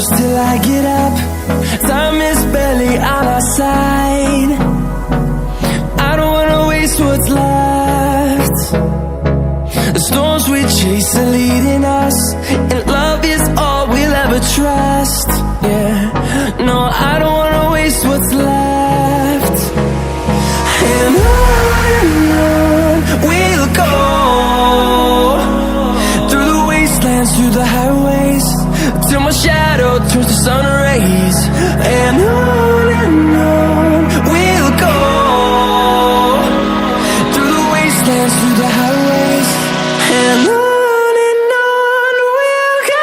close till I get up. Time is barely on our side. I don't wanna waste what's left. The storms we chase are leading us, and love is all we'll ever trust. Yeah, no, I don't wanna waste what's left. And on we'll go, through the wastelands, through the highways, till my shadow turns to sun rays. And on we'll go, through the wastelands, through the highways, and on we'll go.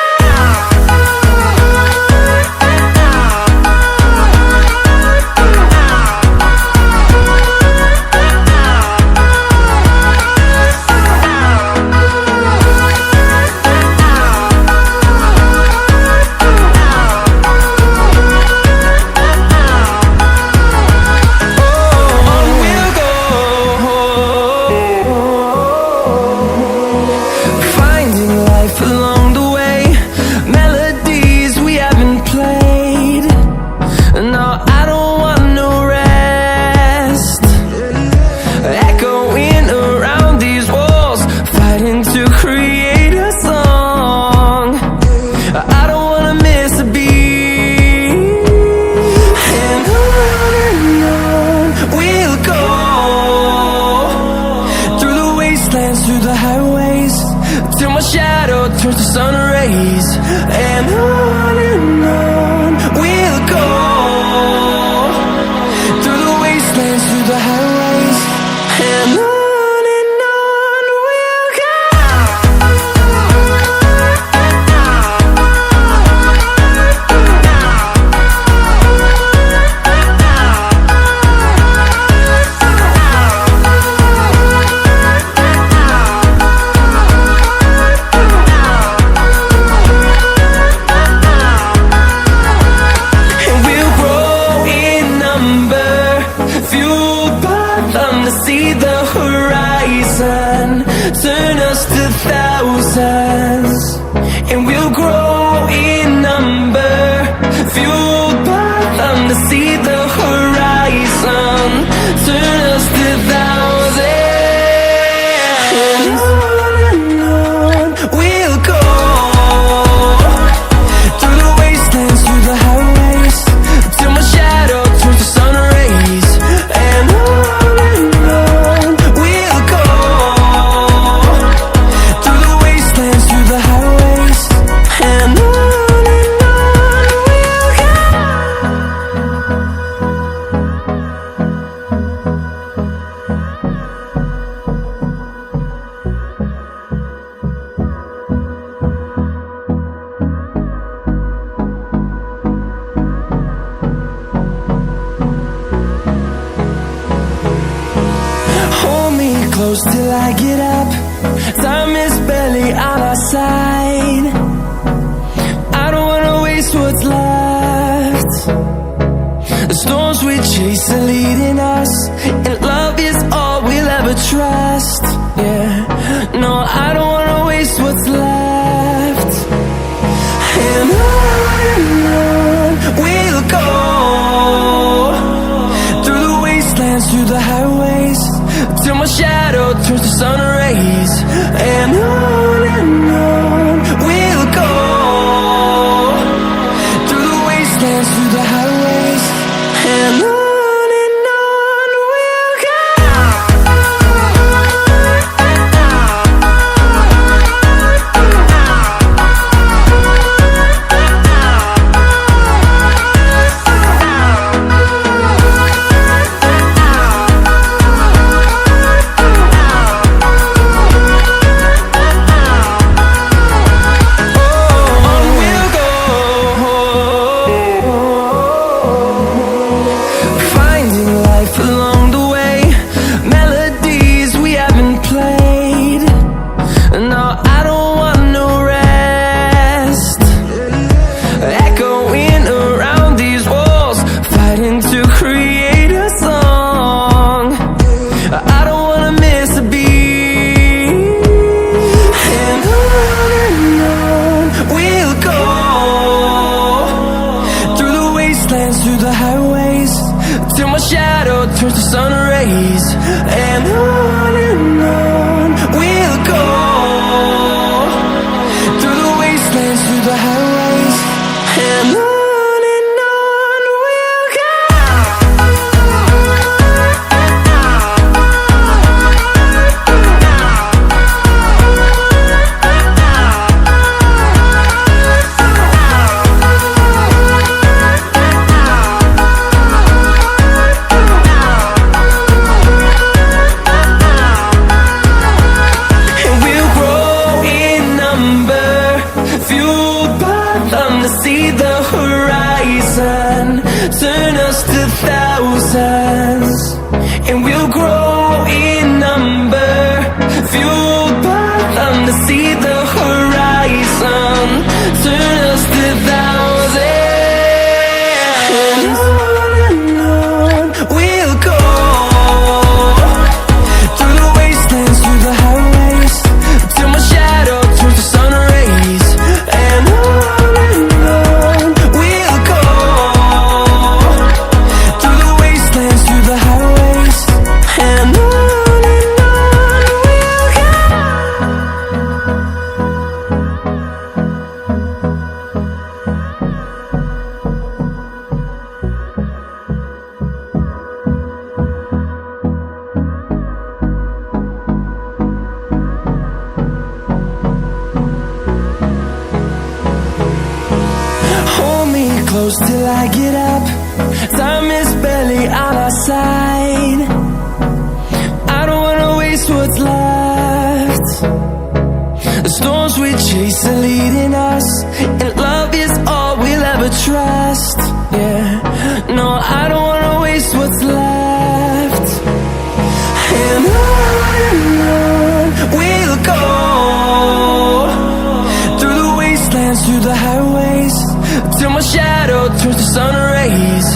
Through the highways, till my shadow turns to sun rays. And on we'll go, through the wastelands, through the highways, and on we'll go. See the horizon, turn us to thousands, and we'll grow in number, fueled by them. To see the horizon, turn us to thousands, and on we'll go, through the wastelands, through the highways, till my shadow turns to sun rays. And close till I get up. Time is barely on our side. I don't wanna waste what's left. The storms we chase are leading us, and love is all we'll ever trust. Yeah, no, I don't wanna waste what's left. And on we'll go, through the wastelands, through the highways, till my shadow turns to sun rays. And on we'll go, through the wastelands, through the highways, and on we'll go. we'll go, through the highways, till my shadow turns to sun rays. And on we'll go, through the wastelands, through the highways, and on we'll go. See the horizon, turn us to thousands, and we'll grow in number, fueled by them to see the horizon, turn us to thousands. And on we'll go, through the wastelands, through the highways, till my shadow turns to sun rays. And close till I get up, time is barely on our side. I don't wanna waste what's left. The storms we chase are leading us, and love is all we'll ever trust. Yeah, no, I don't wanna waste what's left. And on we'll go, through the wastelands, through the highways, till my shadow turns to sun rays.